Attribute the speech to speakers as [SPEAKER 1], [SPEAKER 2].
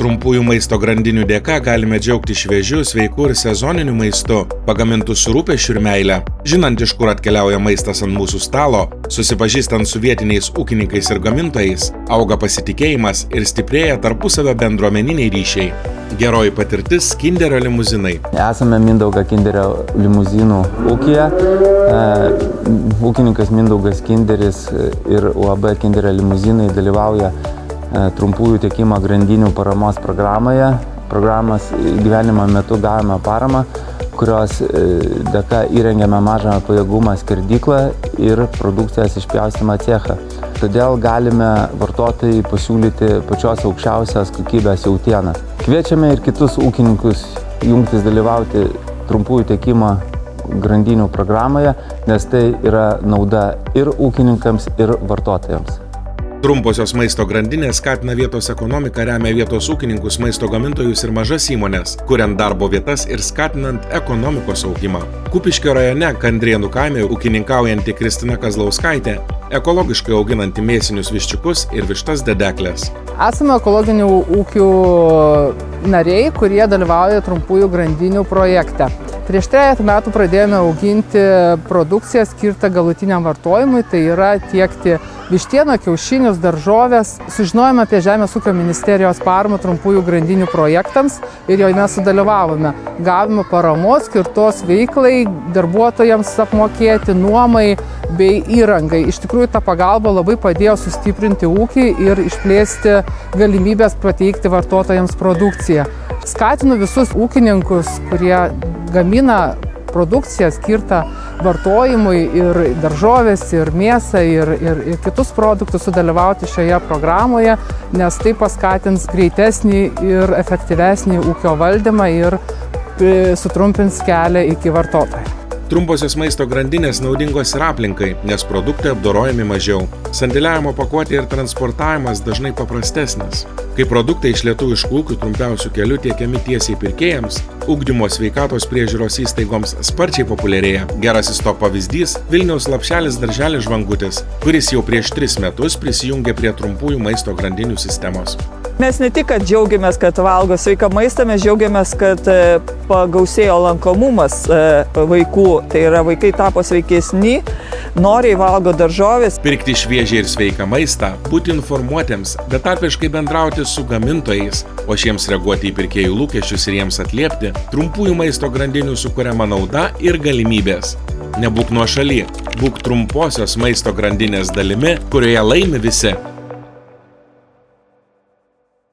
[SPEAKER 1] Trumpųjų maisto grandinių dėka galime džiaugti šviežiu, sveiku ir sezoniniu maistu, pagamintų su rūpesčiu ir meile. Žinant, iš kur atkeliauja maistas ant mūsų stalo, susipažįstant su vietiniais ūkininkais ir gamintojais, auga pasitikėjimas ir stiprėja tarpusavio bendruomeniniai ryšiai. Geroji patirtis Kinderio limuzinai.
[SPEAKER 2] Esame Mindaugo Kinderio limuzinų ūkyje. Ūkininkas Mindaugas Kinderis ir UAB Kinderio limuzinai dalyvauja trumpųjų tiekimo grandinių paramos programoje. Programos gyvenimo metu gavome paramą, kurios dėka įrengėme mažą pajėgumą skerdyklą ir produkcijos išpjaustymą cechą. Todėl galime vartotojai pasiūlyti pačios aukščiausios kokybės jautieną. Kviečiame ir kitus ūkininkus jungtis dalyvauti trumpųjų tiekimo grandinių programoje, nes tai yra nauda ir ūkininkams, ir vartotojams.
[SPEAKER 1] Trumposios maisto grandinės skatina vietos ekonomiką, remia vietos ūkininkus, maisto gamintojus ir mažas įmones, kuriant darbo vietas ir skatinant ekonomikos augimą. Kupiškio rajone Kandrėnų kaime ūkininkaujanti Kristina Kazlauskaitė ekologiškai auginanti mėsinius viščiukus ir vištas dedeklės.
[SPEAKER 3] Esame ekologinių ūkių nariai, kurie dalyvauja trumpųjų grandinių projekte. Prieš 3 metų pradėjome auginti produkciją skirtą galutiniam vartojimui, tai yra tiekti vištieną, kiaušinius, daržovės. Sužinojome apie Žemės ūkio ministerijos paramą trumpųjų grandinių projektams ir joje sudalyvavome. Gavome paramos skirtos veiklai, darbuotojams apmokėti, nuomai bei įrangai. Iš tikrųjų, ta pagalba labai padėjo sustiprinti ūkį ir išplėsti galimybės pateikti vartotojams produkciją. Skatinu visus ūkininkus, kurie gamina produkciją skirtą vartojimui ir daržovės, ir mėsą, ir kitus produktus sudalyvauti šioje programoje, nes tai paskatins greitesnį ir efektyvesnį ūkio valdymą ir sutrumpins kelią iki vartotojo.
[SPEAKER 1] Trumposios maisto grandinės naudingos ir aplinkai, nes produktai apdorojami mažiau. Sandėliavimo pakuotė ir transportavimas dažnai paprastesnis. Kai produktai iš lietuviškų ūkių trumpiausių kelių tiekiami tiesiai pirkėjams, ugdymo sveikatos priežiūros įstaigoms sparčiai populiarėja. Gerasis to pavyzdys – Vilniaus Lapšelis darželis Žvangutis, kuris jau prieš 3 metus prisijungė prie trumpųjų maisto grandinių sistemos.
[SPEAKER 4] Mes ne tik, kad džiaugiamės, kad valgo sveiką maistą, mes džiaugiamės, kad pagausėjo lankomumas vaikų. Tai yra, vaikai tapo sveikesni, noriai valgo daržovės.
[SPEAKER 1] Pirkti šviežią ir sveiką maistą, būti informuotiems, betarpiškai bendrauti su gamintojais, o šiems reaguoti į pirkėjų lūkesčius ir jiems atliepti, trumpųjų maisto grandinių sukuriama nauda ir galimybės. Nebūk nuošaly, būk trumposios maisto grandinės dalimi, kurioje laimi visi.